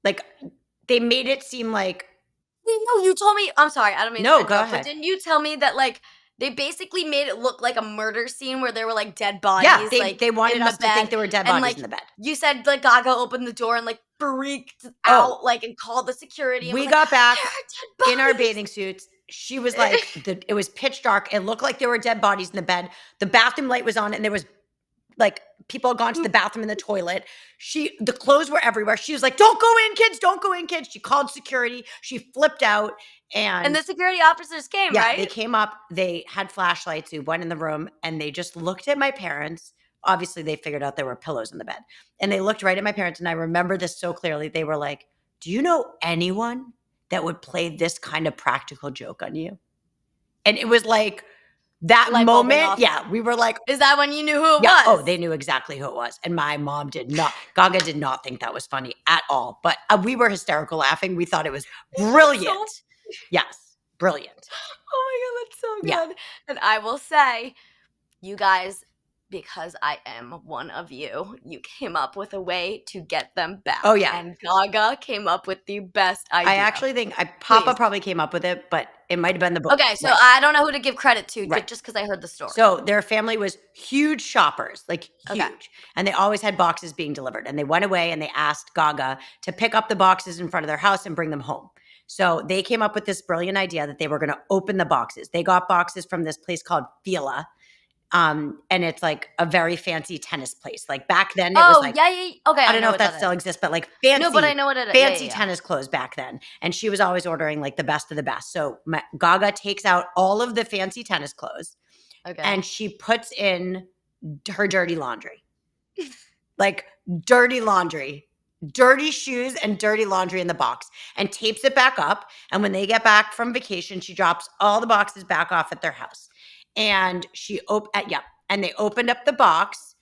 Like they made it seem like. No, you told me. I'm sorry, I don't mean. No, go ahead. But didn't you tell me that like they basically made it look like a murder scene where there were like dead bodies? Yeah, they wanted us to think there were dead bodies in the bed. You said like Gaga opened the door and like freaked out and called the security. And we got back in our bathing suits. She was like, it was pitch dark. It looked like there were dead bodies in the bed. The bathroom light was on, and there was like people had gone to the bathroom and the toilet. The clothes were everywhere. She was like, "Don't go in, kids! Don't go in, kids!" She called security. She flipped out, and the security officers came. Yeah, right? They came up. They had flashlights. We went in the room, and they just looked at my parents, obviously they figured out there were pillows in the bed. And they looked right at my parents, and I remember this so clearly. They were like, "Do you know anyone that would play this kind of practical joke on you?" And it was like that Light bulb went moment. off. Yeah, we were like, Is that when you knew who it yeah. was? Oh, they knew exactly who it was. And my mom did not. Gaga did not think that was funny at all. But we were hysterical laughing. We thought it was brilliant. Yes, brilliant. Oh my God, that's so Yeah. good. And I will say, you guys, because I am one of you, you came up with a way to get them back. Oh, yeah. And Gaga came up with the best idea. I actually think Papa Please. probably came up with it, but it might have been the book. Okay, so Right. I don't know who to give credit to, Right. just because I heard the story. So their family was huge shoppers, like huge. Okay. And they always had boxes being delivered. And they went away and they asked Gaga to pick up the boxes in front of their house and bring them home. So they came up with this brilliant idea that they were going to open the boxes. They got boxes from this place called Fila. And it's like a very fancy tennis place. Like back then, it was like, yeah. Okay, I don't know if that still exists, but like fancy. No, but I know what it is. Fancy Yeah. tennis clothes back then. And she was always ordering like the best of the best. So Gaga takes out all of the fancy tennis clothes, Okay. and she puts in her dirty laundry. Like dirty laundry, dirty shoes and dirty laundry in the box, and tapes it back up. And when they get back from vacation, she drops all the boxes back off at their house. And and they opened up the box,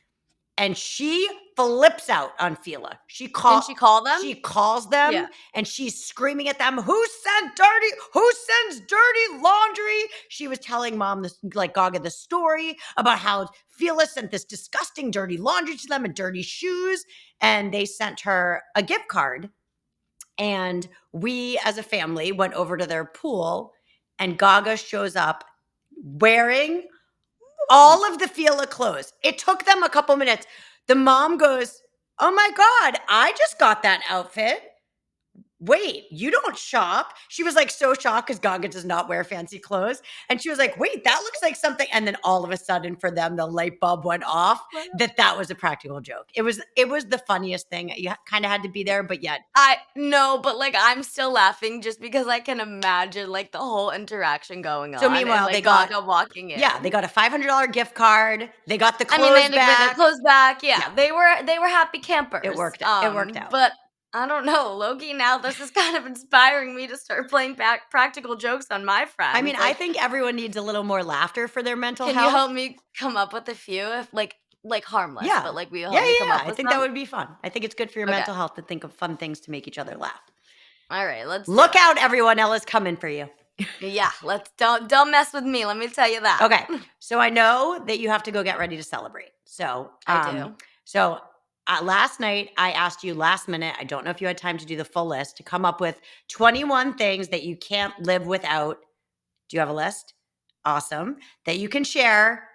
and she flips out on Fila. Didn't she call them? She calls them, Yeah. and she's screaming at them, who sends dirty laundry? She was telling mom, Gaga, the story about how Fila sent this disgusting dirty laundry to them and dirty shoes. And they sent her a gift card. And we, as a family, went over to their pool, and Gaga shows up wearing all of the Fila clothes. It took them a couple minutes. The mom goes, "Oh my God, I just got that outfit. Wait, you don't shop?" She was like so shocked because Gaga does not wear fancy clothes. And she was like, "Wait, that looks like something." And then all of a sudden for them, the light bulb went off that was a practical joke. It was the funniest thing. You kind of had to be there, but yet. I know, but like I'm still laughing just because I can imagine like the whole interaction going on. So meanwhile, and, they got Gaga walking in. Yeah, they got a $500 gift card. They got the clothes they had to back. get their clothes back. Yeah, they were happy campers. It worked out. But I don't know, Loki, now this is kind of inspiring me to start playing back practical jokes on my friends. I mean, I think everyone needs a little more laughter for their mental health. Can you help me come up with a few, if like harmless? Yeah. But like we help me come up with I think that would be fun. I think it's good for your mental health to think of fun things to make each other laugh. All right, let's look out, everyone. Ella's coming for you. Yeah, don't mess with me. Let me tell you that. Okay, so I know that you have to go get ready to celebrate. So I do. So last night, I asked you last minute, I don't know if you had time to do the full list, to come up with 21 things that you can't live without. Do you have a list? Awesome. That you can share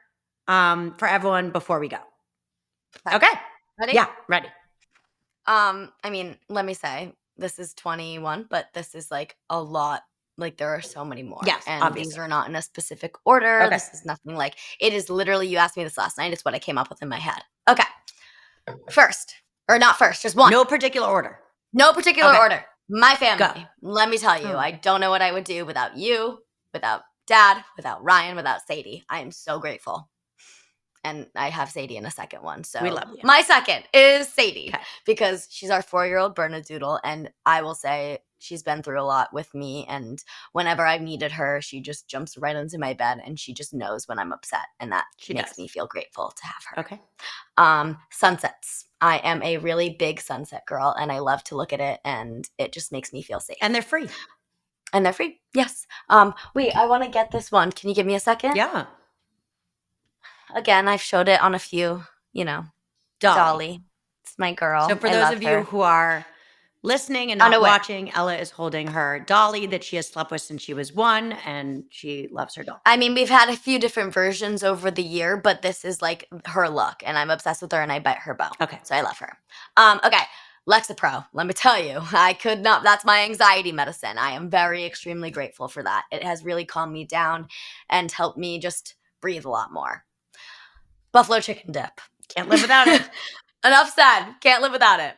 for everyone before we go. Okay. Ready? Yeah, ready. I mean, let me say, this is 21, but this is like a lot. Like there are so many more. Yes, and obviously. These are not in a specific order. Okay. This is nothing like, it is literally, you asked me this last night. It's what I came up with in my head. Okay. First, or not first, just one. No particular order. No particular order. My family. Go. Let me tell you, I don't know what I would do without you, without Dad, without Ryan, without Sadie. I am so grateful. And I have Sadie in a second one. So we love you. My second is Sadie, okay, because she's our 4-year-old Bernedoodle. And I will say she's been through a lot with me. And whenever I've needed her, she just jumps right into my bed and she just knows when I'm upset. And that makes me feel grateful to have her. Okay. Sunsets. I am a really big sunset girl and I love to look at it and it just makes me feel safe. And they're free. And they're free. Yes. Wait, I want to get this one. Can you give me a second? Yeah. Again, I've showed it on a few, Dolly. It's my girl. So for those of you who are listening and not watching, Ella is holding her Dolly that she has slept with since she was 1, and she loves her doll. I mean, we've had a few different versions over the year, but this is like her look, and I'm obsessed with her, and I bite her bow. Okay. So I love her. Okay. Lexapro, let me tell you, I could not, that's my anxiety medicine. I am very extremely grateful for that. It has really calmed me down and helped me just breathe a lot more. Buffalo chicken dip. Can't live without it. Enough said. Can't live without it.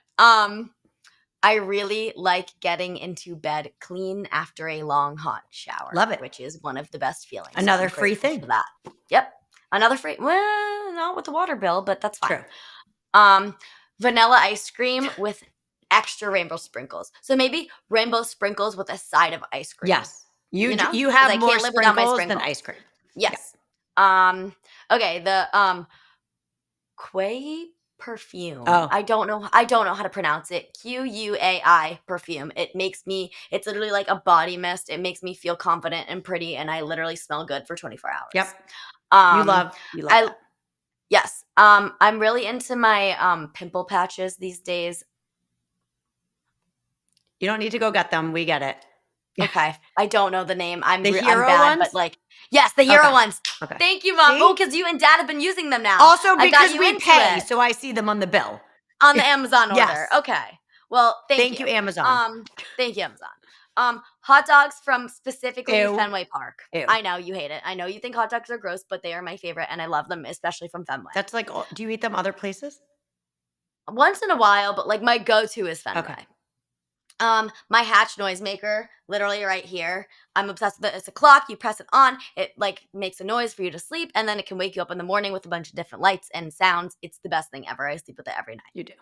I really like getting into bed clean after a long hot shower. Love it. Which is one of the best feelings. Another free thing. For that. Yep. Another free, well, not with the water bill, but that's fine. True. Vanilla ice cream with extra rainbow sprinkles. So maybe rainbow sprinkles with a side of ice cream. Yes. You 'Cause have I more can't live without my sprinkles than sprinkles. ice cream. Yes. Okay, the Quay perfume. Oh. I don't know how to pronounce it. Quai perfume. It's literally like a body mist. It makes me feel confident and pretty, and I literally smell good for 24 hours. Yep. You Um, love I- that. Yes. I'm really into my pimple patches these days. You don't need to go get them. We get it. Okay. I don't know the name. I'm The I'm hero bad, ones? but like, yes, the hero Okay. ones. Okay. Thank you, Mom. See? Oh, because you and Dad have been using them now. Also I got because you we into pay, it. so I see them on the bill. On the Amazon order. Yes. Okay. Well, thank Thank you, Amazon. Thank you, Amazon. Hot dogs from specifically Ew. Fenway Park. Ew. I know you hate it. I know you think hot dogs are gross, but they are my favorite, and I love them, especially from Fenway. That's like, do you eat them other places? Once in a while, but like my go-to is Fenway. Okay. My Hatch noisemaker, literally right here. I'm obsessed with it. It's a clock. You press it on. It like makes a noise for you to sleep, and then it can wake you up in the morning with a bunch of different lights and sounds. It's the best thing ever. I sleep with it every night. You do.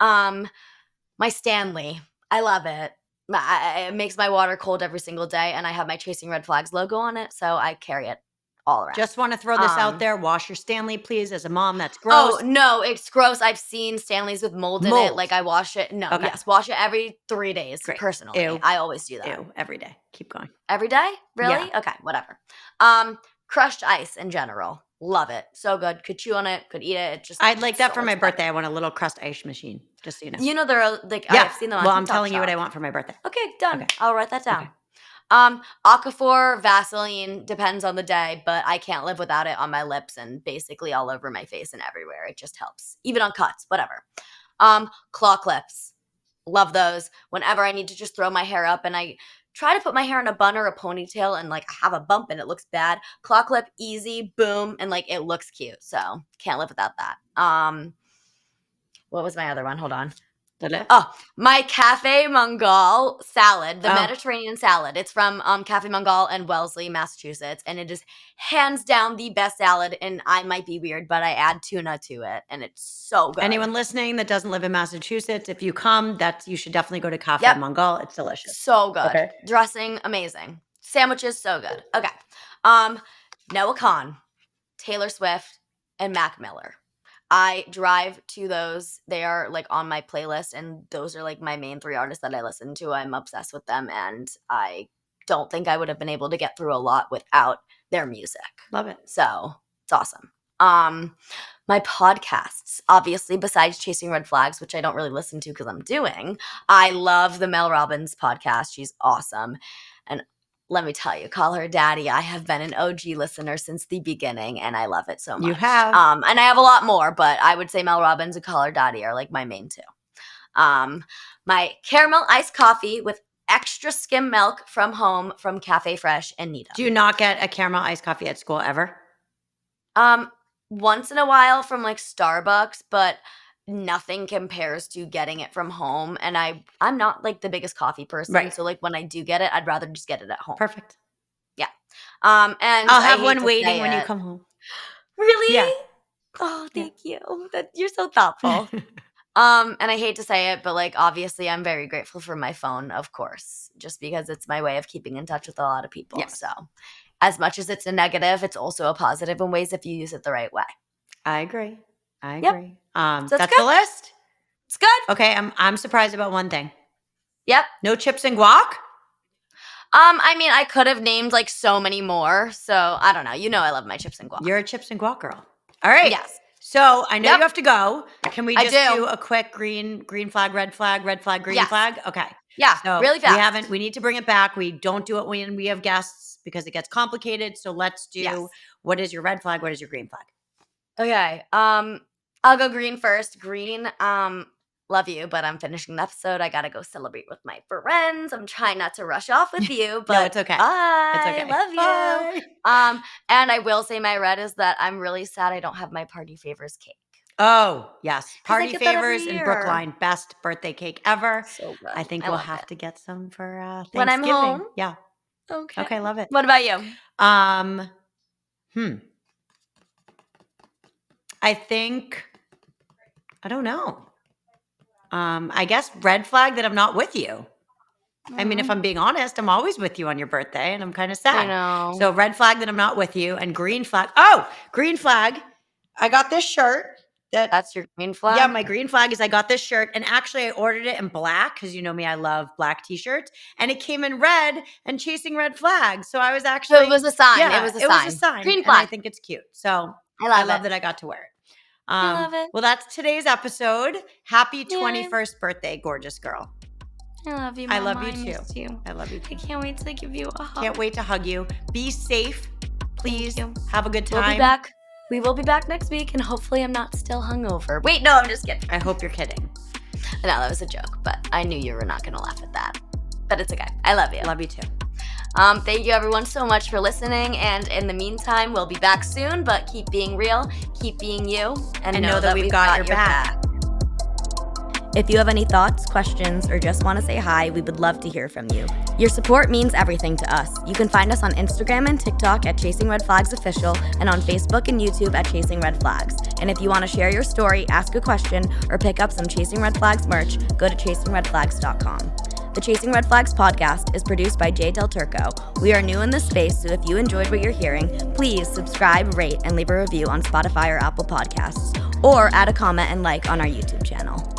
My Stanley. I love it. It makes my water cold every single day, and I have my Chasing Red Flags logo on it, so I carry it all around. Just want to throw this out there. Wash your Stanley, please. As a mom, that's gross. Oh, no, it's gross. I've seen Stanleys with mold in it. Like, I wash it. No, Okay. yes, wash it every 3 days, Great. personally. Ew. I always do that. Ew, every day. Keep going. Every day? Really? Yeah. Okay, whatever. Crushed ice in general. Love it. So good. Could chew on it. Could eat it. I'd like that so for my much better. birthday. I want a little crust ice machine, just so you know. You know, there are, like, Yeah. I've seen them on Well, I'm TikTok telling you what I Shop. want for my birthday. Okay, done. Okay. I'll write that down. Okay. Aquaphor, Vaseline, depends on the day, but I can't live without it on my lips and basically all over my face and everywhere. It just helps. Even on cuts, whatever. Claw clips. Love those. Whenever I need to just throw my hair up and I try to put my hair in a bun or a ponytail and like have a bump and it looks bad. Claw clip, easy, boom, and like it looks cute. So can't live without that. What was my other one? Hold on. Oh, my Cafe Mongol salad, the Mediterranean salad. It's from Cafe Mongol in Wellesley, Massachusetts, and it is hands down the best salad. And I might be weird, but I add tuna to it, and it's so good. Anyone listening that doesn't live in Massachusetts, if you come, you should definitely go to Cafe Mongol. It's delicious. So good. Okay. Dressing, amazing. Sandwiches, so good. Okay. Noah Kahan, Taylor Swift, and Mac Miller. I drive to those. They are like on my playlist, and those are like my main 3 artists that I listen to. I'm obsessed with them, and I don't think I would have been able to get through a lot without their music. Love it. So it's awesome. My podcasts, obviously, besides Chasing Red Flags, which I don't really listen to because I'm doing, I love the Mel Robbins podcast. She's awesome. And let me tell you, Call Her Daddy. I have been an OG listener since the beginning, and I love it so much. You have. And I have a lot more, but I would say Mel Robbins and Call Her Daddy are like my main 2. My caramel iced coffee with extra skim milk from home from Cafe Fresh and Nita. Do you not get a caramel iced coffee at school ever? Once in a while from like Starbucks, but nothing compares to getting it from home. And I'm not like the biggest coffee person. Right. So like when I do get it, I'd rather just get it at home. Perfect. Yeah. And I'll have one waiting when you come home. Really? Yeah. Oh, thank you. You're so thoughtful. And I hate to say it, but like obviously I'm very grateful for my phone, of course, just because it's my way of keeping in touch with a lot of people. Yes. So as much as it's a negative, it's also a positive in ways if you use it the right way. I agree. Yep. That's good. the list. It's good. Okay, I'm surprised about one thing. Yep. No chips and guac? I mean, I could have named like so many more. So I don't know. You know I love my chips and guac. You're a chips and guac girl. All right. Yes. So I know you have to go. Can we just do. do a quick green flag, red flag, green flag? Okay. Yeah, So really fast. we need to bring it back. We don't do it when we have guests because it gets complicated. So let's do what is your red flag? What is your green flag? Okay. I'll go green first. Green, love you, but I'm finishing the episode. I gotta go celebrate with my friends. I'm trying not to rush off with you, but no, it's okay. Bye. It's okay. Love you. Bye. And I will say my red is that I'm really sad I don't have my party favors cake. Oh, yes. Party get that every favors in year. Brookline. Best birthday cake ever. So good. I think we'll have to get some for Thanksgiving. When I'm home? Yeah. Okay. Okay, love it. What about you? I think, I don't know. I guess red flag that I'm not with you. I mean, if I'm being honest, I'm always with you on your birthday, and I'm kind of sad. I know. So red flag that I'm not with you, and green flag. Oh, green flag. I got this shirt. That's your green flag? Yeah, my green flag is I got this shirt, and actually I ordered it in black because you know me, I love black t-shirts, and it came in red and chasing red flags. So I was actually. So it was a sign. Yeah, it was a sign. Green Green flag. And I flag. think it's cute. So I love that I got to wear it. I love it. Well, that's today's episode. Happy 21st birthday, gorgeous girl. I love you, Mama. I love you too. Missed you. I love you too. I can't wait to give you a hug. Can't wait to hug you. Be safe. Please Thank you. have a good time. We'll be back. We will be back next week, and hopefully I'm not still hungover. Wait, no, I'm just kidding. I hope you're kidding. No, that was a joke, but I knew you were not going to laugh at that. But it's okay. I love you. Love you too. Thank you everyone so much for listening, and in the meantime, we'll be back soon, but keep being real, keep being you, and know that we've got your back. If you have any thoughts, questions, or just want to say hi, we would love to hear from you. Your support means everything to us. You can find us on Instagram and TikTok at Chasing Red Flags Official, and on Facebook and YouTube at Chasing Red Flags. And if you want to share your story, ask a question, or pick up some Chasing Red Flags merch, go to chasingredflags.com. The Chasing Red Flags podcast is produced by J. Del Turco. We are new in this space, so if you enjoyed what you're hearing, please subscribe, rate, and leave a review on Spotify or Apple Podcasts, or add a comment and like on our YouTube channel.